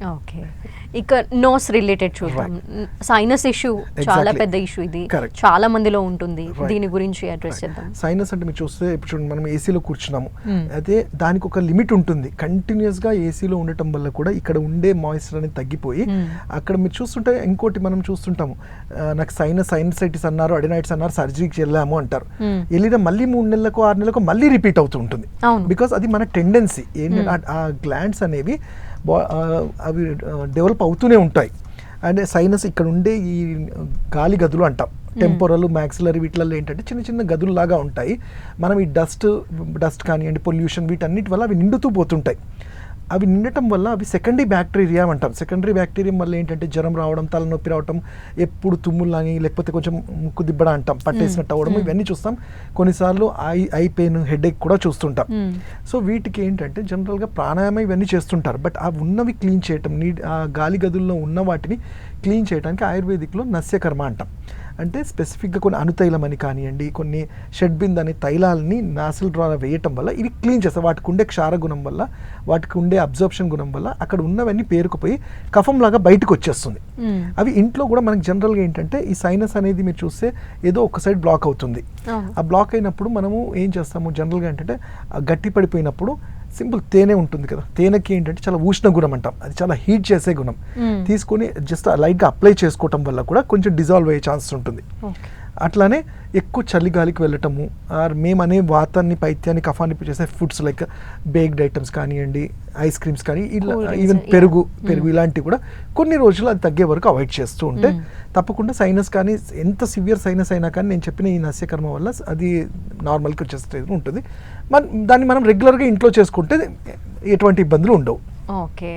Okay. ఇక nose related చూద్దాం. Sinus issue చాలా పెద్ద ఇష్యూ, ఇది చాలా మందిలో ఉంటుంది. దీని గురించి అడ్రస్ చేద్దాం. సైనస్ అంటే మీరు చూస్తే ఇప్పుడు చూడండి, మనం ఏసీలో కూర్చున్నాము, అయితే దానికి ఒక లిమిట్ ఉంటుంది. కంటిన్యూస్ గా ఏసీలో ఉండటం వల్ల కూడా ఇక్కడ ఉండే మాయిశ్చర్ అనేది తగ్గిపోయి అక్కడ మీరు చూస్తుంటే ఇంకోటి మనం చూస్తుంటాము, నాకు సైనసైటిస్ అన్నారు, అడినైటిస్ అన్నారు, సర్జరీకి వెళ్ళాము అంటారు. వెళ్ళిన మళ్ళీ 3 నెలలకు 6 నెలలకు మళ్ళీ రిపీట్ అవుతూ ఉంటుంది. బికాస్ అది మన టెండెన్సీ ఏంటంటే ఆ గ్లాండ్స్ అనేవి అవి డెవలప్ అవుతూనే ఉంటాయి. అండ్ సైనస్ ఇక్కడ ఉండే ఈ గాలి గదులు అంటాం, టెంపోరల్ మ్యాక్సిలరీ, వీటిల్లో ఏంటంటే చిన్న చిన్న గదుల్లాగా ఉంటాయి. మనం ఈ డస్ట్ కానివ్వండి, పొల్యూషన్, వీటన్నిటి వల్ల అవి నిండుతూ పోతుంటాయి. అవి నిండటం వల్ల అవి సెకండరీ బ్యాక్టీరియా అంటాం. సెకండరీ బ్యాక్టీరియా వల్ల ఏంటంటే జ్వరం రావడం, తలనొప్పి రావడం, ఎప్పుడు తుమ్ములాని, లేకపోతే కొంచెం ముక్కు దిబ్బడ అంటాం, పట్టేసినట్టు అవ్వడం, ఇవన్నీ చూస్తాం. కొన్నిసార్లు ఐ పెయిన్, హెడేక్ కూడా చూస్తుంటాం. సో వీటికి ఏంటంటే జనరల్గా ప్రాణాయామం ఇవన్నీ చేస్తుంటారు. బట్ ఆ ఉన్నవి క్లీన్ చేయటం, ఆ గాలి గదుల్లో ఉన్న వాటిని క్లీన్ చేయడానికి ఆయుర్వేదిక్లో నస్యకర్మ అంటాం. అంటే స్పెసిఫిక్గా కొన్ని అనుతైలం అని కానివ్వండి, కొన్ని షడ్బింద్ అనే తైలాలని నాసిల్ ద్వారా వేయటం వల్ల ఇవి క్లీన్ చేస్తాయి. వాటికి ఉండే క్షార గుణం వల్ల, వాటికి ఉండే అబ్జర్ప్షన్ గుణం వల్ల అక్కడ ఉన్నవన్నీ పేరుకుపోయి కఫంలాగా బయటకు వచ్చేస్తుంది. అవి ఇంట్లో కూడా మనకి జనరల్గా ఏంటంటే ఈ సైనస్ అనేది మీరు చూస్తే ఏదో ఒక సైడ్ బ్లాక్ అవుతుంది. ఆ బ్లాక్ అయినప్పుడు మనము ఏం చేస్తాము జనరల్గా ఏంటంటే గట్టి పడిపోయినప్పుడు సింపుల్ తేనె ఉంటుంది కదా, తేనెకి ఏంటంటే చాలా ఉష్ణ గుణం అంటాం, అది చాలా హీట్ చేసే గుణం. తీసుకొని జస్ట్ లైట్గా అప్లై చేసుకోవటం వల్ల కూడా కొంచెం డిజాల్వ్ అయ్యే ఛాన్సెస్ ఉంటుంది. అట్లానే ఎక్కువ చలిగాలికి వెళ్ళటము, మేమనే వాతాన్ని, పైత్యాన్ని, కఫాన్ని చేసే ఫుడ్స్ లైక్ బేక్డ్ ఐటమ్స్ కానివ్వండి, ఐస్ క్రీమ్స్ కానీ, ఇలా ఈవెన్ పెరుగు ఇలాంటివి కూడా కొన్ని రోజులు అది తగ్గే వరకు అవాయిడ్ చేస్తూ ఉంటే తప్పకుండా సైనస్ కానీ, ఎంత సివియర్ సైనస్ అయినా కానీ నేను చెప్పిన ఈ నస్యకర్మ వల్ల అది నార్మల్కి వచ్చే స్టేజ్ ఉంటుంది. దాన్ని మనం రెగ్యులర్గా ఇంట్లో చేసుకుంటే ఎటువంటి ఇబ్బందులు ఉండవు. ఓకే.